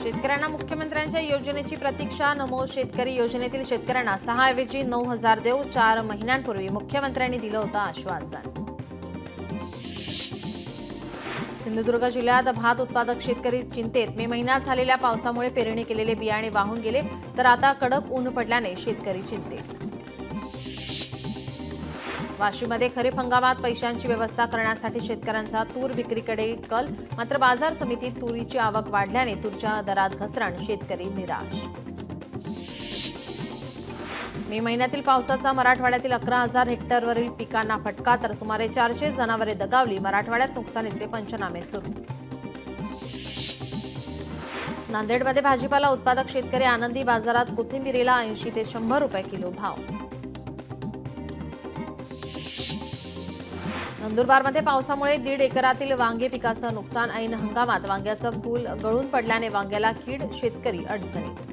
शेतकऱ्यांना मुख्यमंत्र्यांच्या योजनेची प्रतीक्षा. नमो शेतकरी योजनेतील शेतकऱ्यांना 6 ऐवजी 9,000 देऊ. 4 महिन्यांपूर्वी मुख्यमंत्र्यांनी दिलं होतं आश्वासन. सिंधुदुर्ग जिल्ह्यात भात उत्पादक शेतकरी चिंतेत. मे महिन्यात झालेल्या पावसामुळे पेरणी केलेले बियाणे वाहून गेले, तर आता कडक ऊन पडल्याने शेतकरी चिंतेत. वाशीमध्ये खरीप हंगामात पैशांची व्यवस्था करण्यासाठी शेतकऱ्यांचा तूर विक्रीकडे कल. मात्र बाजार समितीत तुरीची आवक वाढल्याने तूरच्या दरात घसरण. शेतकरी निराश. मे महिन्यातील पावसाचा मराठवाड्यातील 11,000 हेक्टरवरील पिकांना फटका, तर सुमारे 400 जनावरे दगावली. मराठवाड्यात नुकसानीचे पंचनामे सुरू. नांदेडमध्ये भाजीपाला उत्पादक शेतकरी आनंदी. बाजारात कोथिंबिरीला 80 ते 100 रुपये किलो भाव. नंदुरबारमध्ये पावसामुळे 1.5 एकरातील वांगे पिकाचं नुकसान. ऐन हंगामात वांग्याचं फूल गळून पडल्याने वांग्याला कीड. शेतकरी अडचणीत.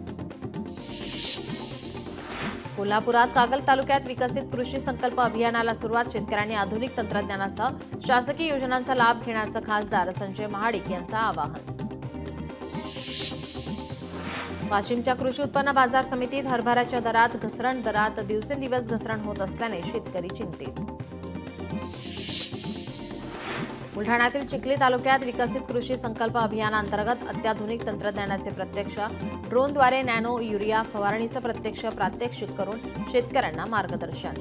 कोल्हापुरात कागल तालुक्यात विकसित कृषी संकल्प अभियानाला सुरुवात. शेतकऱ्यांनी आधुनिक तंत्रज्ञानासह शासकीय योजनांचा लाभ घेण्याचं खासदार संजय महाडिक यांचं आवाहन. वाशिमच्या कृषी उत्पन्न बाजार समितीत हरभऱ्याच्या दरात घसरण. दरात दिवसेंदिवस घसरण होत असल्याने शेतकरी चिंतेत. बुलढाण्यातील चिखली तालुक्यात विकसित कृषी संकल्प अभियानांतर्गत अत्याधुनिक तंत्रज्ञानाचे प्रत्यक्ष ड्रोनद्वारे नॅनो युरिया फवारणीचं प्रत्यक्ष प्रात्यक्षिक करून शेतकऱ्यांना मार्गदर्शन.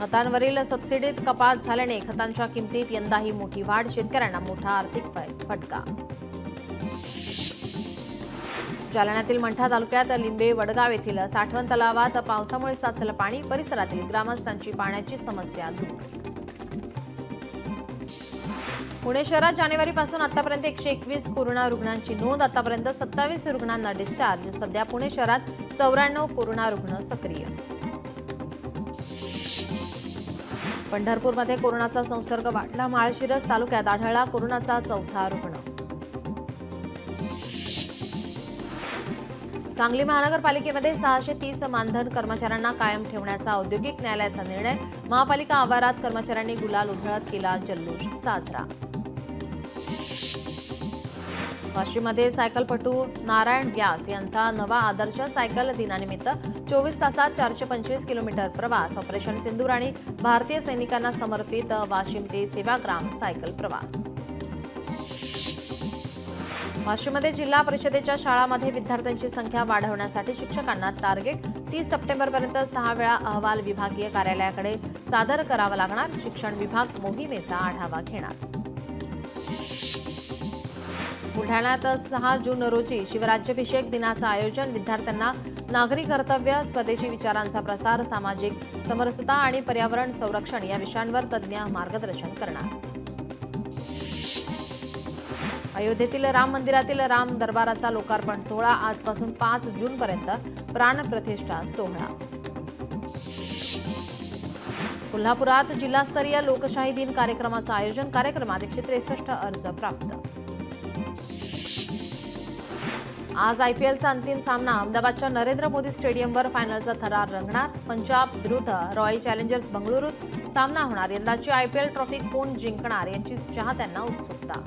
खतांवरील सबसिडीत कपात झाल्याने खतांच्या किमतीत यंदाही मोठी वाढ. शेतकऱ्यांना मोठा आर्थिक फटका. जालन्यातील मंठा तालुक्यात लिंबे वडगाव येथील साठवण तलावात पावसामुळे साचलं पाणी. परिसरातील ग्रामस्थांची पाण्याची समस्या दूर. पुणे शहरात जानेवारीपासून आतापर्यंत 121 कोरोना रुग्णांची नोंद. आतापर्यंत 27 रुग्णांना डिस्चार्ज. सध्या पुणे शहरात 94 कोरोना रुग्ण सक्रिय. पंढरपूरमध्ये कोरोनाचा संसर्ग वाढला. माळशिरस तालुक्यात आढळला कोरोनाचा 4था रुग्ण. सांगली महानगरपालिकेमध्ये 630 मानधन कर्मचाऱ्यांना कायम ठेवण्याचा औद्योगिक न्यायालयाचा निर्णय. महापालिका आवारात कर्मचाऱ्यांनी गुलाल उधळत केला जल्लोष साजरा. वाशीमध्ये सायकलपटू नारायण व्यास यांचा नवा आदर्श. सायकल दिनानिमित्त 24 तासात 425 किलोमीटर प्रवास. ऑपरेशन सिंदूर आणि भारतीय सैनिकांना समर्पित वाशिम ते सेवाग्राम सायकल प्रवास. वाशीमध्ये जिल्हा परिषदेच्या शाळांमध्ये विद्यार्थ्यांची संख्या वाढवण्यासाठी शिक्षकांना टार्गेट. 30 सप्टेंबरपर्यंत 6 वेळा अहवाल विभागीय कार्यालयाकडे सादर करावा लागणार. शिक्षण विभाग मोहिमेचा आढावा घेणार. बुलढाण्यात 6 जून रोजी शिवराज्याभिषेक दिनाचं आयोजन. विद्यार्थ्यांना नागरी कर्तव्य, स्वदेशी विचारांचा प्रसार, सामाजिक समरसता आणि पर्यावरण संरक्षण या विषयांवर तज्ज्ञ मार्गदर्शन करणार. अयोध्येतील राम मंदिरातील राम दरबाराचा लोकार्पण सोहळा. आजपासून 5 जूनपर्यंत प्राणप्रतिष्ठा सोहळा. कोल्हापुरात जिल्हास्तरीय लोकशाही दिन कार्यक्रमाचं आयोजन. कार्यक्रमात 163 अर्ज प्राप्त. आज आयपीएलचा अंतिम सामना. अहमदाबादच्या नरेंद्र मोदी स्टेडियमवर फायनलचा थरार रंगणार. पंजाब विरुद्ध रॉयल चॅलेंजर्स बंगळुरूत सामना होणार. यंदाची आयपीएल ट्रॉफी कोण जिंकणार याची चाहत्यांना उत्सुकता.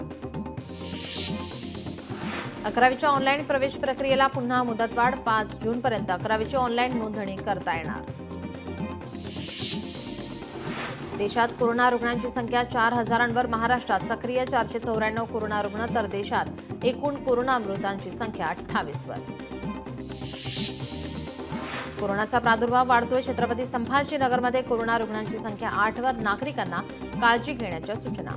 11वीच्या ऑनलाईन प्रवेश प्रक्रियेला पुन्हा मुदतवाढ. 5 जूनपर्यंत 11वीची ऑनलाईन नोंदणी करता येणार. देशात कोरोना रुग्णांची संख्या 4,000वर. महाराष्ट्रात सक्रिय 494 कोरोना रुग्ण, तर देशात एकूण कोरोना मृतांची संख्या 28वर. कोरोनाचा प्रादुर्भाव वाढतोय. छत्रपती संभाजीनगरमध्ये कोरोना रुग्णांची संख्या 8वर. नागरिकांना काळजी घेण्याच्या सूचना.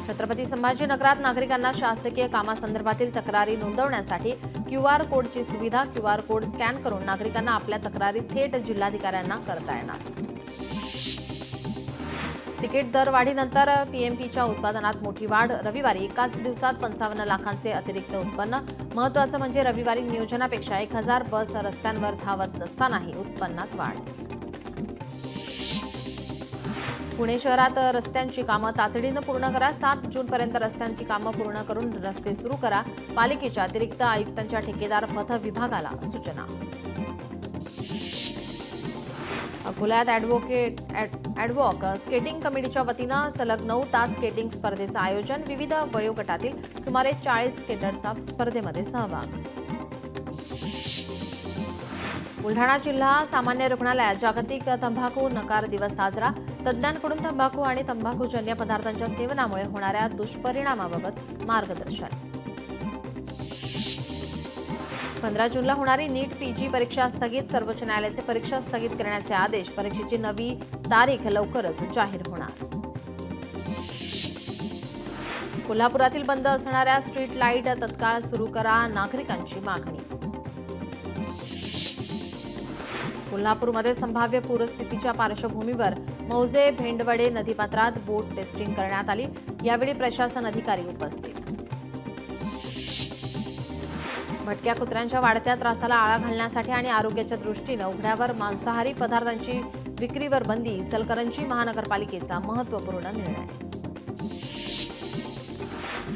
छत्रपती संभाजीनगरात नागरिकांना शासकीय कामासंदर्भातील तक्रारी नोंदवण्यासाठी क्यूआर कोडची सुविधा. क्यूआर कोड स्कॅन करून नागरिकांना आपल्या तक्रारी थेट जिल्हाधिकाऱ्यांना करता येणार. तिकीट दरवाढीनंतर पीएमपीच्या उत्पादनात मोठी वाढ. रविवारी एकाच दिवसात 55 लाखांचे अतिरिक्त उत्पन्न. महत्त्वाचं म्हणजे रविवारी नियोजनापेक्षा 1000 बस रस्त्यांवर धावत नसतानाही उत्पन्नात वाढ. पुणे शहरात रस्त्यांची कामं तातडीनं पूर्ण करा. 7 जूनपर्यंत रस्त्यांची कामं पूर्ण करून रस्ते सुरू करा. पालिकेच्या अतिरिक्त आयुक्तांच्या ठेकेदार पथ विभागाला सूचना. अकोल्यात ॲडव्हॉक स्केटिंग कमिटीच्या वतीनं सलग 9 तास स्केटिंग स्पर्धेचं आयोजन. विविध वयोगटातील सुमारे 40 स्केटर्सचा स्पर्धेमध्ये सहभाग. बुलढाणा जिल्हा सामान्य रुग्णालयात जागतिक तंबाखू नकार दिवस साजरा. तज्ज्ञांकडून तंबाखू आणि तंबाखूजन्य पदार्थांच्या सेवनामुळे होणाऱ्या दुष्परिणामाबाबत मार्गदर्शन. 15 जूनला होणारी नीट पीजी परीक्षा स्थगित. सर्वोच्च न्यायालयाचे परीक्षा स्थगित करण्याचे आदेश. परीक्षेची नवी तारीख लवकरच जाहीर होणार. कोल्हापुरातील बंद असणाऱ्या स्ट्रीट लाईट तत्काळ सुरू करा, नागरिकांची मागणी. कोल्हापूरमध्ये संभाव्य पूरस्थितीच्या पार्श्वभूमीवर मौजे भेंडवडे नदीपात्रात बोट टेस्टिंग करण्यात आली. यावेळी प्रशासन अधिकारी उपस्थित. भटक्या कुत्र्यांच्या वाढत्या त्रासाला आळा घालण्यासाठी आणि आरोग्याच्या दृष्टीनं उघड्यावर मांसाहारी पदार्थांची विक्रीवर बंदी. इचलकरंजी महानगरपालिकेचा महत्त्वपूर्ण निर्णय.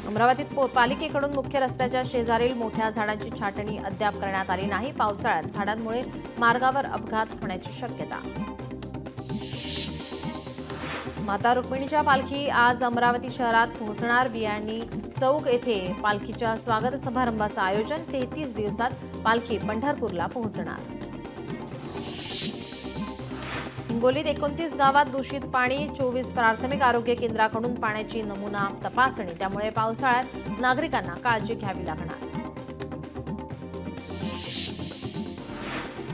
अमरावतीत पालिकेकडून मुख्य रस्त्याच्या शेजारील मोठ्या झाडांची छाटणी अद्याप करण्यात आली नाही. पावसाळ्यात झाडांमुळे मार्गावर अपघात होण्याची शक्यता. माता रुक्मिणीच्या पालखी आज अमरावती शहरात पोहोचणार. बियाणी चौक येथे पालखीच्या स्वागत समारंभाचं आयोजन. 33 दिवसात पालखी पंढरपूरला पोहोचणार. हिंगोलीत 29 गावात दूषित पाणी. 24 प्राथमिक आरोग्य केंद्राकडून पाण्याची नमुना तपासणी. त्यामुळे पावसाळ्यात नागरिकांना काळजी घ्यावी लागणार.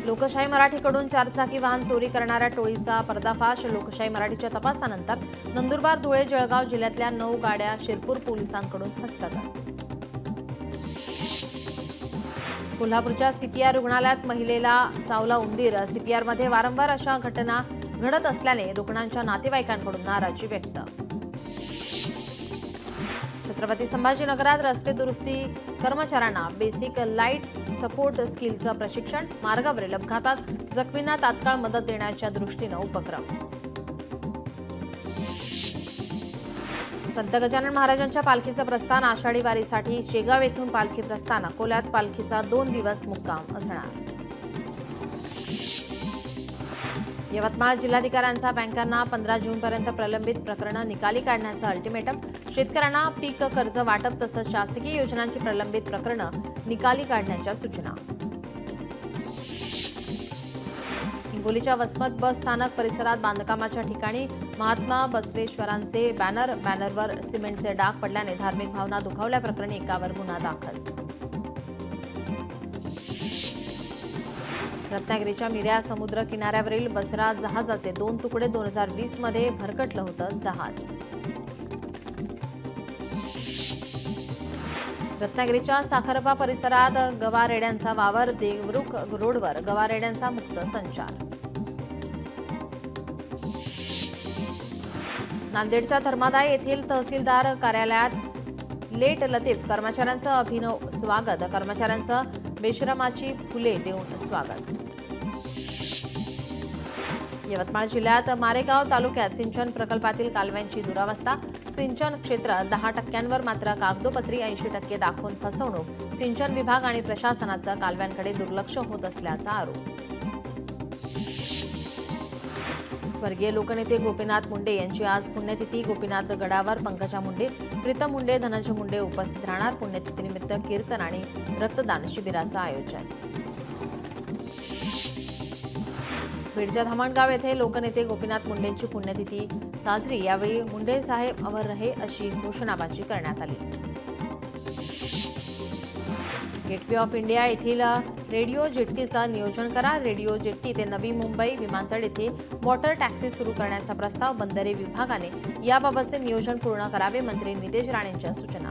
लोकशाही मराठीकडून चारचाकी वाहन चोरी करणाऱ्या टोळीचा पर्दाफाश. लोकशाही मराठीच्या तपासानंतर नंदुरबार, धुळे, जळगाव जिल्ह्यातल्या 9 गाड्या शिरपूर पोलिसांकडून हस्तगत. कोल्हापूरच्या सीपीआर रुग्णालयात महिलेला चावला उंदीर. सीपीआरमध्ये वारंवार अशा घटना घडत असल्याने रुग्णांच्या नातेवाईकांकडून नाराजी व्यक्त. छत्रपती संभाजीनगरात रस्ते दुरुस्ती कर्मचाऱ्यांना बेसिक लाईट सपोर्ट स्किलचं प्रशिक्षण. मार्गावरील अपघातात जखमींना तात्काळ मदत देण्याच्या दृष्टीनं उपक्रम. संत गजानन महाराजांच्या पालखीचं प्रस्थान. आषाढी वारीसाठी शेगाव येथून पालखी प्रस्थान. अकोल्यात पालखीचा 2 दिवस मुक्काम असणार. यवतमाळ जिल्हाधिकाऱ्यांचा बँकांना 15 जूनपर्यंत प्रलंबित प्रकरणं निकाली काढण्याचं अल्टिमेटम. शेतकऱ्यांना पीक कर्ज वाटप तसंच शासकीय योजनांची प्रलंबित प्रकरणं निकाली काढण्याच्या सूचना. हिंगोलीच्या वसमत बस स्थानक परिसरात बांधकामाच्या ठिकाणी महात्मा बसवेश्वरांचे बॅनरवर सिमेंटचे डाग पडल्याने धार्मिक भावना दुखावल्याप्रकरणी एकावर गुन्हा दाखल. रत्नागिरीच्या मिऱ्या समुद्र किनाऱ्यावरील बसरा जहाजाचे 2 तुकडे. 2020 मध्ये भरकटलं होतं जहाज. रत्नागिरीच्या साखरपा परिसरात गवारेड्यांचा वावर. देवरुख रोडवर गवारेड्यांचा मुक्त संचार. नांदेडच्या धर्मादाय येथील तहसीलदार कार्यालयात लेट लतीफ कर्मचाऱ्यांचं अभिनव स्वागत. कर्मचाऱ्यांचं बेशरमाची फुले देऊन स्वागत. यवतमाळ जिल्ह्यात मारेगाव तालुक्यात सिंचन प्रकल्पातील कालव्यांची दुरावस्था. सिंचन क्षेत्र 10% मात्र कागदोपत्री 80% दाखवून फसवणूक. सिंचन विभाग आणि प्रशासनाचं कालव्यांकडे दुर्लक्ष होत असल्याचा आरोप. स्वर्गीय लोकनेते गोपीनाथ मुंडे यांची आज पुण्यतिथी. गोपीनाथ गडावर पंकजा मुंडे, प्रीतम मुंडे, धनंजय मुंडे उपस्थित राहणार. पुण्यतिथीनिमित्त कीर्तन आणि रक्तदान शिबिराचं आयोजन. बीडच्या धामणगाव येथे लोकनेते गोपीनाथ मुंडेंची पुण्यतिथी साजरी. यावेळी मुंडे साहेब अमर रहे अशी घोषणाबाजी करण्यात आली. गेटवे ऑफ इंडिया येथील रेडिओ जेट्टीचं नियोजन करा. रेडिओ जेट्टी ते नवी मुंबई विमानतळ येथे वॉटर टॅक्सी सुरू करण्याचा प्रस्ताव. बंदरे विभागाने याबाबतचे नियोजन पूर्ण करावे. मंत्री नितेश राणेंच्या सूचना.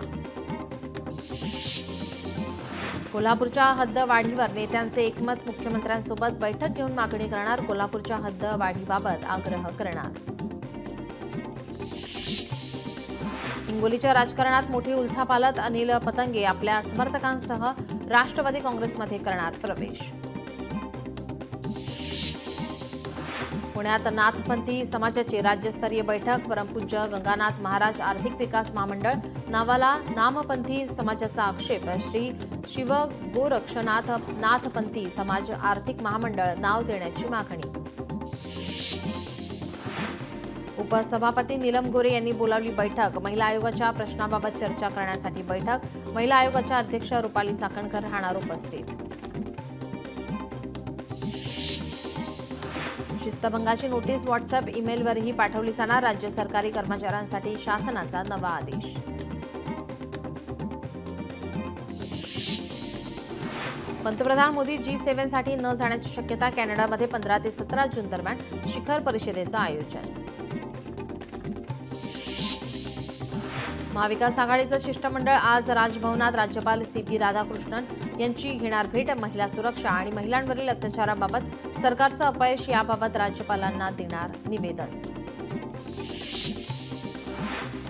कोल्हापूरच्या हद्द वाढीवर नेत्यांचे एकमत. मुख्यमंत्र्यांसोबत बैठक घेऊन मागणी करणार. कोल्हापूरच्या हद्द वाढीबाबत आग्रह करणार. हिंगोलीच्या राजकारणात मोठी उलथापालथ. अनिल पतंगे आपल्या समर्थकांसह राष्ट्रवादी काँग्रेसमध्ये करणार प्रवेश. पुण्यात नाथपंथी समाजाची राज्यस्तरीय बैठक. परमपूज्य गंगानाथ महाराज आर्थिक विकास महामंडळ नावाला नामपंथी समाजाचा आक्षेप. श्री शिवगोरक्षनाथ नाथपंथी समाज आर्थिक महामंडळ नाव देण्याची मागणी. उपसभापती नीलम गोरे यांनी बोलावली बैठक. महिला आयोगाच्या प्रश्नाबाबत चर्चा करण्यासाठी बैठक. महिला आयोगाच्या अध्यक्ष रुपाली चाकणकर राहणार उपस्थित. शिस्तभंगाची नोटीस व्हॉट्सअप ईमेलवरही पाठवली जाणार. राज्य सरकारी कर्मचाऱ्यांसाठी शासनाचा नवा आदेश. पंतप्रधान मोदी G7 साठी न जाण्याची शक्यता. कॅनडामध्ये 15 ते 17 जून दरम्यान शिखर परिषदेचं आयोजन. महाविकास आघाडीचं शिष्टमंडळ आज राजभवनात राज्यपाल CP राधाकृष्णन यांची घेणार भेट. महिला सुरक्षा आणि महिलांवरील अत्याचाराबाबत सरकारचं अपयश याबाबत राज्यपालांना देणार निवेदन.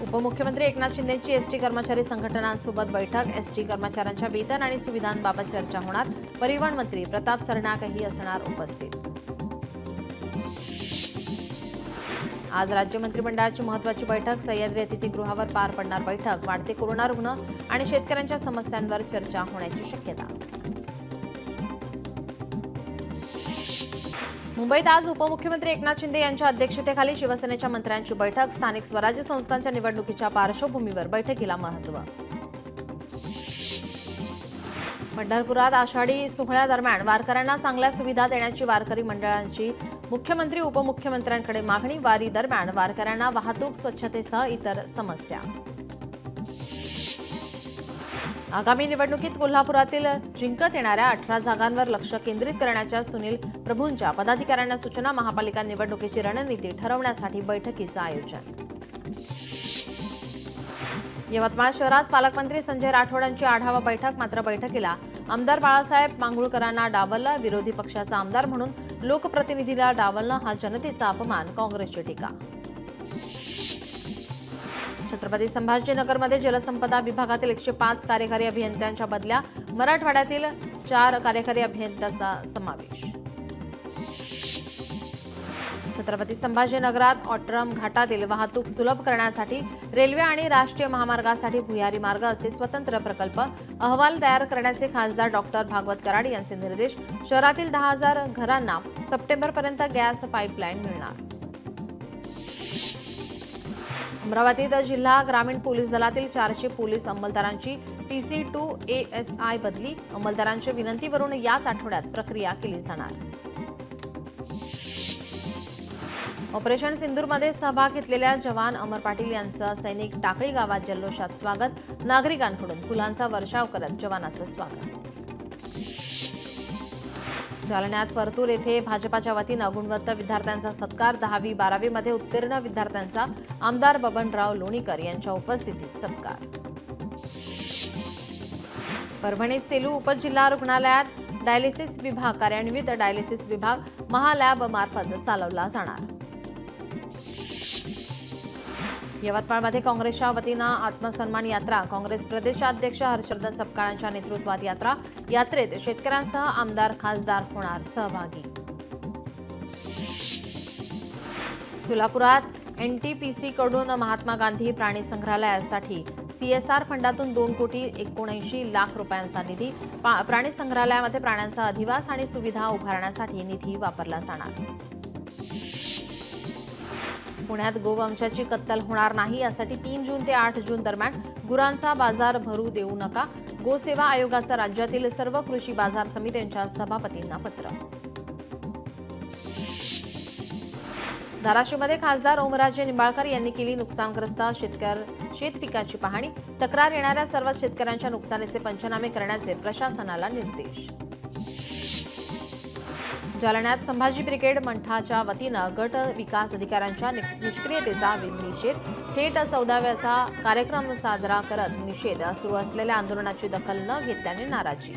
उपमुख्यमंत्री एकनाथ शिंदेंची एसटी कर्मचारी संघटनांसोबत बैठक. एसटी कर्मचाऱ्यांच्या वेतन आणि सुविधांबाबत चर्चा होणार. परिवहन मंत्री प्रताप सरनाकही असणार उपस्थित. आज राज्य मंत्रिमंडळाची महत्त्वाची बैठक. सह्याद्री अतिथीगृहावर पार पडणार बैठक. वाढते कोरोना रुग्ण आणि शेतकऱ्यांच्या समस्यांवर चर्चा होण्याची शक्यता. मुंबईत आज उपमुख्यमंत्री एकनाथ शिंदे यांच्या अध्यक्षतेखाली शिवसेनेच्या मंत्र्यांची बैठक. स्थानिक स्वराज्य संस्थांच्या निवडणुकीच्या पार्श्वभूमीवर बैठकीला महत्त्व. पंढरपुरात आषाढी सोहळ्यादरम्यान वारकऱ्यांना चांगल्या सुविधा देण्याची वारकरी मंडळांची मुख्यमंत्री उपमुख्यमंत्र्यांकडे मागणी. वारी दरम्यान वारकऱ्यांना वाहतूक स्वच्छतेसह इतर समस्या. आगामी निवडणुकीत कोल्हापुरातील जिंकत येणाऱ्या 18 जागांवर लक्ष केंद्रित करण्याच्या सुनील प्रभूंच्या पदाधिकाऱ्यांना सूचना. महापालिका निवडणुकीची रणनीती ठरवण्यासाठी बैठकीचं आयोजन. यवतमाळ शहरात पालकमंत्री संजय राठोड यांची आढावा बैठक. मात्र बैठकीला आमदार बाळासाहेब मांगुळकरांना डावललं. विरोधी पक्षाचा आमदार म्हणून लोकप्रतिनिधीला डावलणं हा जनतेचा अपमान. काँग्रेसची टीका. छत्रपती संभाजीनगरमध्ये जलसंपदा विभागातील 105 कार्यकारी अभियंत्यांच्या बदल्या. मराठवाड्यातील 4 कार्यकारी अभियंत्याचा समावेश. छत्रपती संभाजीनगरात ऑट्रम घाटातील वाहतूक सुलभ करण्यासाठी रेल्वे आणि राष्ट्रीय महामार्गासाठी भुयारी मार्ग असे स्वतंत्र प्रकल्प. अहवाल तयार करण्याचे खासदार डॉक्टर भागवत कराड यांचे निर्देश. शहरातील 10,000 घरांना सप्टेंबरपर्यंत गॅस पाईपलाईन मिळणार. अमरावतीत जिल्हा ग्रामीण पोलीस दलातील 400 पोलीस अंमलदारांची TC2 ASI बदली. अंमलदारांच्या विनंतीवरून याच आठवड्यात प्रक्रिया केली जाणार. ऑपरेशन सिंदूरमध्ये सहभाग घेतलेल्या जवान अमर पाटील यांचं सैनिक टाकळी गावात जल्लोषात स्वागत. नागरिकांकडून फुलांचा वर्षाव करत जवानाचं स्वागत. जालन्यात परतूर येथे भाजपाच्या वतीनं गुणवंत विद्यार्थ्यांचा सत्कार. 10वी 12वी मध्ये उत्तीर्ण विद्यार्थ्यांचा आमदार बबनराव लोणीकर यांच्या उपस्थितीत सत्कार. परभणीत सेलू उपजिल्हा रुग्णालयात डायलिसिस विभाग कार्यान्वित. डायलिसिस विभाग महालॅब मार्फत चालवला जाणार. यवतमाळमध्ये काँग्रेसच्या वतीनं आत्मसन्मान यात्रा. काँग्रेस प्रदेशाध्यक्ष हर्षवर्धन सपकाळांच्या नेतृत्वात यात्रा. यात्रेत शेतकऱ्यांसह आमदार खासदार होणार सहभागी. सोलापुरात NTPC कडून महात्मा गांधी प्राणी संग्रहालयासाठी CSR फंडातून 2,79,00,000 रुपयांचा निधी. प्राणी संग्रहालयामध्ये प्राण्यांचा अधिवास आणि सुविधा उभारण्यासाठी निधी वापरला जाणार. पुण्यात गोवंशाची कत्तल होणार नाही यासाठी 3 जून ते 8 जून दरम्यान गुरांचा बाजार भरू देऊ नका. गोसेवा आयोगाचं राज्यातील सर्व कृषी बाजार समित्यांच्या सभापतींना पत्र. धाराशिवमध्ये खासदार ओमराजे निंबाळकर यांनी केली नुकसानग्रस्त शेतपिकाची पाहणी. तक्रार येणाऱ्या सर्व शेतकऱ्यांच्या नुकसानीचे पंचनामे करण्याचे प्रशासनाला निर्देश. जालन्यात संभाजी ब्रिगेड मंठाच्या वतीनं गट विकास अधिकाऱ्यांच्या निष्क्रियतेचा निषेध. थेट 14व्याचा कार्यक्रम साजरा करत निषेध. सुरू असलेल्या आंदोलनाची दखल न घेतल्याने नाराजी.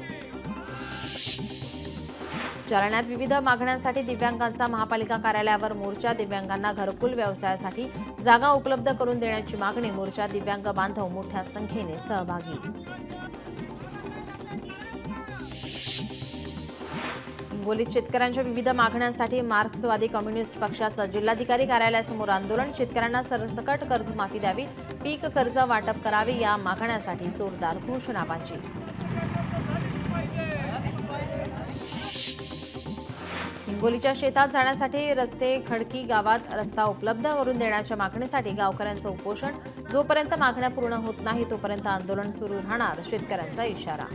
जालन्यात विविध मागण्यांसाठी दिव्यांगांचा महापालिका कार्यालयावर मोर्चा. दिव्यांगांना घरकुल व्यवसायासाठी जागा उपलब्ध करून देण्याची मागणी. मोर्चात दिव्यांग बांधव मोठ्या संख्येने सहभागी. हिंगोलीत शेतकऱ्यांच्या विविध मागण्यांसाठी मार्क्सवादी कम्युनिस्ट पक्षाचं जिल्हाधिकारी कार्यालयासमोर आंदोलन. शेतकऱ्यांना सरसकट कर्जमाफी द्यावी, पीक कर्ज वाटप करावे या मागण्यांसाठी जोरदार घोषणाबाजी. हिंगोलीच्या शेतात जाण्यासाठी रस्ते खडकी गावात रस्ता उपलब्ध करून देण्याच्या मागणीसाठी गावकऱ्यांचं उपोषण. जोपर्यंत मागण्या पूर्ण होत नाही तोपर्यंत आंदोलन सुरू राहणार, शेतकऱ्यांचा इशारा.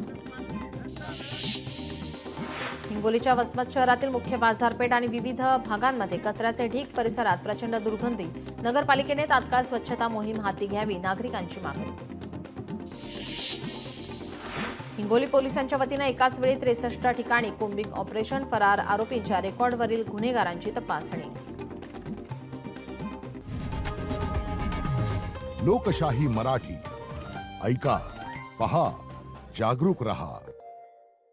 हिंगोलीच्या वसमत शहरातील मुख्य बाजारपेठ आणि विविध भागांमध्ये कचऱ्याचे ढीग, परिसरात प्रचंड दुर्गंधी. नगरपालिकेने तात्काळ स्वच्छता मोहीम हाती घ्यावी, नागरिकांची मागणी. हिंगोली पोलिसांच्या वतीनं एकाच वेळी 63 ठिकाणी कोम्बिंग ऑपरेशन. फरार आरोपींच्या रेकॉर्डवरील गुन्हेगारांची तपासणी. लोकशाही मराठी ऐका, पहा, जागरूक रहा.